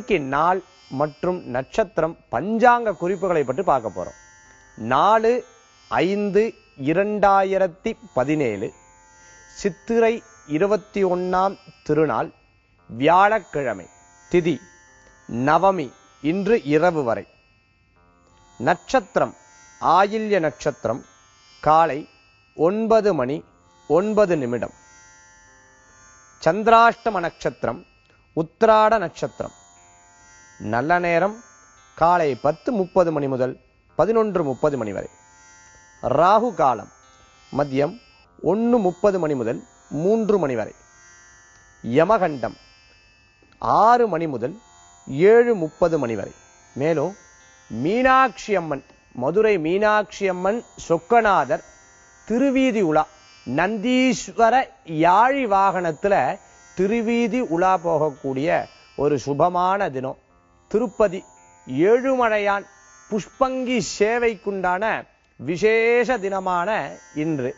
இன்னைக்கு நாள் மற்றும் நட்சத்திரம் பஞ்சாங்க குறிப்புகளை பற்றி பார்க்க போறோம். 4/5/2017 சித்திரை 21ஆம் திருநாள் வியாழக்கிழமை. திதி நவமி, இன்று இரவு வரை. நட்சத்திரம் ஆயில்ய நட்சத்திரம், காலை 9:09. சந்திராஷ்டம நட்சத்திரம் உத்திராட நட்சத்திரம். நல்ல நேரம் காலை 10:30 முதல் 11:30 வரை. ராகு காலம் மதியம் 1:30 முதல் 3 வரை. யமகண்டம் 6 முதல் 7:30 வரை. மேலும் மீனாட்சி அம்மன், மதுரை மீனாட்சி அம்மன் சொக்கநாதர் திருவீதி உலா, நந்தீஸ்வர யாழி வாகனத்துல திருவீதி உலா போகக்கூடிய ஒரு சுபமான தினம். திருப்பதி ஏழுமலையான் புஷ்பங்கி சேவைக்குண்டான விசேஷ தினமான இன்று